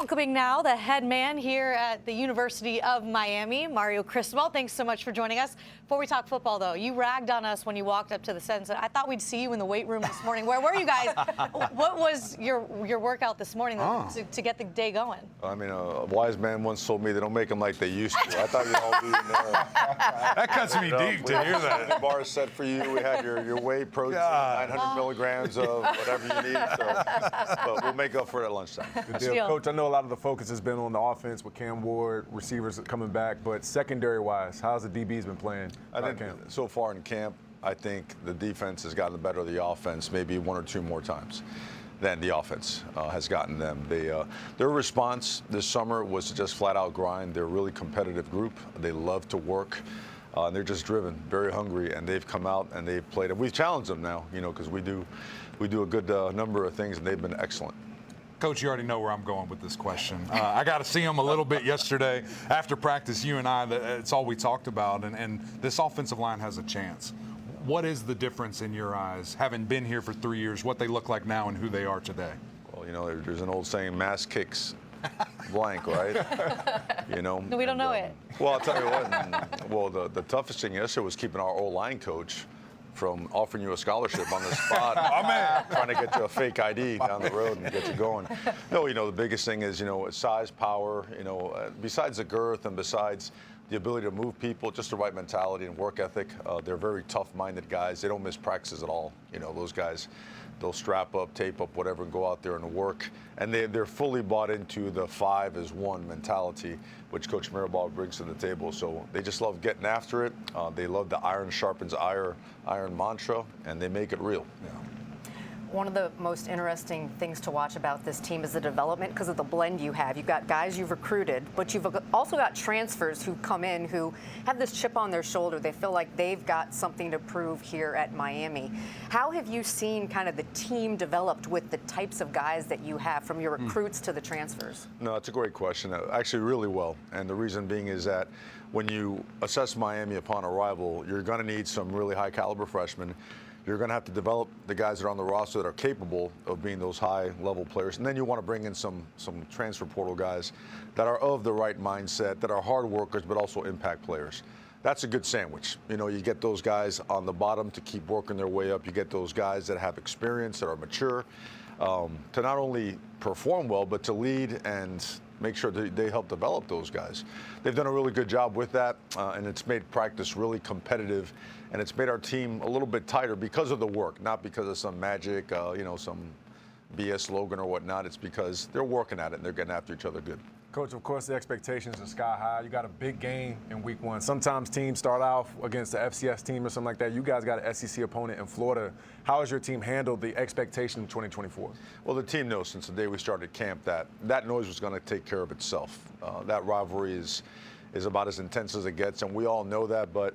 Welcoming now the head man here at the University of Miami, Mario Cristobal. Thanks so much for joining us. Before we talk football, though, you ragged on us when you walked up to the set and said, I thought we'd see you in the weight room this morning. Where were you guys? What was your workout this morning to get the day going? I mean, a wise man once told me they don't make them like they used to. I thought you'd all be in there. That cuts me deep to hear that. The bar set for you. We had your whey protein, 900 milligrams of whatever you need. So, but we'll make up for it at lunchtime. Good deal. Coach, I know a lot of the focus has been on the offense with Cam Ward, receivers coming back, but secondary-wise, how's the DBs been playing? I think so far in camp, I think the defense has gotten the better of the offense maybe one or two more times than the offense has gotten them. Their response this summer was to just flat-out grind. They're a really competitive group. They love to work. And they're just driven, very hungry, and they've come out and they've played. And we've challenged them now, because we do a good number of things, and they've been excellent. Coach, you already know where I'm going with this question. I got to see him a little bit yesterday. After practice, you and I, it's all we talked about, and this offensive line has a chance. What is the difference in your eyes, having been here for 3 years, what they look like now and who they are today? Well, there's an old saying, mass kicks blank, right? No, we don't know it. Well, I'll tell you what. Well, the toughest thing yesterday was keeping our O-line coach from offering you a scholarship on the spot. Oh, man. Trying to get you a fake ID down the road and get you going. No, the biggest thing is, size, power, besides the girth and besides the ability to move people, just the right mentality and work ethic. They're very tough-minded guys. They don't miss practices at all. Those guys, they'll strap up, tape up, whatever, and go out there and work. And they're fully bought into the 5 as 1 mentality, which Coach Mirabal brings to the table. So they just love getting after it. They love the iron sharpens iron mantra, and they make it real. Yeah. One of the most interesting things to watch about this team is the development because of the blend you have. You've got guys you've recruited, but you've also got transfers who come in who have this chip on their shoulder. They feel like they've got something to prove here at Miami. How have you seen kind of the team developed with the types of guys that you have from your recruits to the transfers? No, that's a great question. Actually, really well. And the reason being is that when you assess Miami upon arrival, you're going to need some really high caliber freshmen. You're going to have to develop the guys that are on the roster that are capable of being those high-level players. And then you want to bring in some transfer portal guys that are of the right mindset, that are hard workers, but also impact players. That's a good sandwich. You get those guys on the bottom to keep working their way up. You get those guys that have experience, that are mature, to not only perform well, but to lead and make sure that they help develop those guys. They've done a really good job with that, and it's made practice really competitive, and it's made our team a little bit tighter because of the work, not because of some magic, some BS slogan or whatnot. It's because they're working at it and they're getting after each other good. Coach, of course, the expectations are sky high. You got a big game in week 1. Sometimes teams start off against the FCS team or something like that. You guys got an SEC opponent in Florida. How has your team handled the expectation of 2024? Well, the team knows since the day we started camp that noise was going to take care of itself. That rivalry is about as intense as it gets, and we all know that, but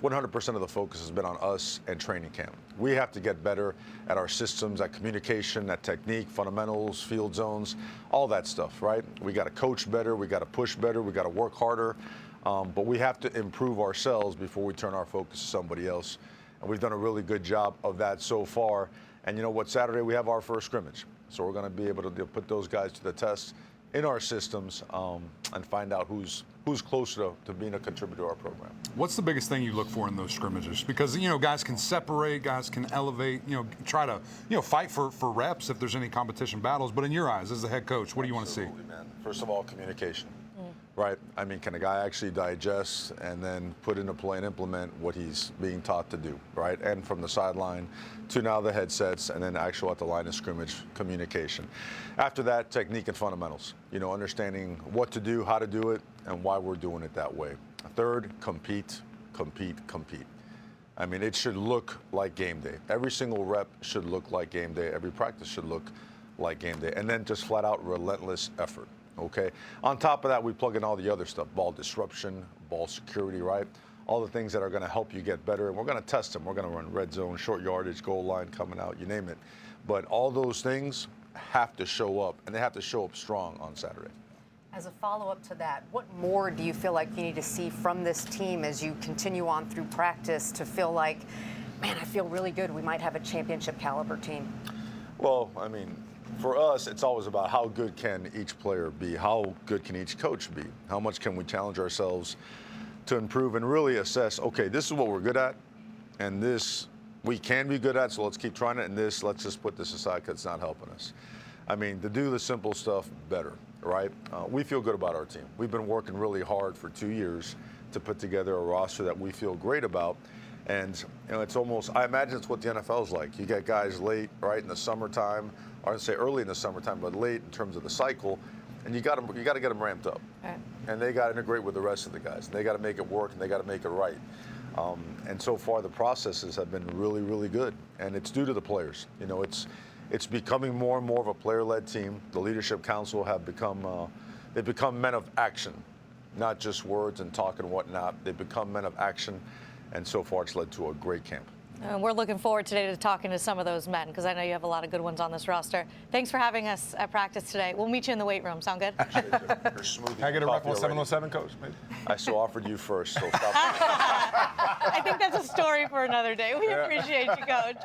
100% of the focus has been on us and training camp. We have to get better at our systems, at communication, at technique, fundamentals, field zones, all that stuff, right? We got to coach better, we got to push better, we got to work harder, but we have to improve ourselves before we turn our focus to somebody else. And we've done a really good job of that so far. And you know what, Saturday we have our first scrimmage. So we're going to be able to put those guys to the test in our systems and find out who's closer to being a contributor to our program. What's the biggest thing you look for in those scrimmages? Because, guys can separate, guys can elevate, try to, fight for reps if there's any competition battles. But in your eyes, as the head coach, what do you want to see? Man. First of all, communication, right? I mean, can a guy actually digest and then put into play and implement what he's being taught to do, right? And from the sideline to now the headsets and then actual at the line of scrimmage communication. After that, technique and fundamentals, understanding what to do, how to do it, and why we're doing it that way. Third, compete. I mean, it should look like game day. Every single rep should look like game day. Every practice should look like game day. And then just flat out relentless effort, okay? On top of that, we plug in all the other stuff, ball disruption, ball security, right? All the things that are going to help you get better. And we're going to test them. We're going to run red zone, short yardage, goal line coming out, you name it. But all those things have to show up, and they have to show up strong on Saturday. As a follow-up to that, what more do you feel like you need to see from this team as you continue on through practice to feel like, man, I feel really good, we might have a championship caliber team? Well, I mean, for us, it's always about how good can each player be? How good can each coach be? How much can we challenge ourselves to improve and really assess, okay, this is what we're good at, and this we can be good at, so let's keep trying it, and this, let's just put this aside because it's not helping us. I mean, to do the simple stuff better, right? We feel good about our team. We've been working really hard for 2 years to put together a roster that we feel great about. And it's almost, I imagine it's what the NFL is like. You get guys late, right, in the summertime, or I'd say early in the summertime, but late in terms of the cycle, and you got to get them ramped up. Right. And they got to integrate with the rest of the guys. And they got to make it work, and they got to make it right. And so far, the processes have been really, really good, and it's due to the players. It's becoming more and more of a player-led team. The leadership council have become they've become men of action, not just words and talk and whatnot. They've become men of action, and so far, it's led to a great camp. We're looking forward today to talking to some of those men because I know you have a lot of good ones on this roster. Thanks for having us at practice today. We'll meet you in the weight room. Sound good? Can I get a rep on 707, Coach? Maybe? I so offered you first, so stop. I think that's a story for another day. We appreciate you, Coach.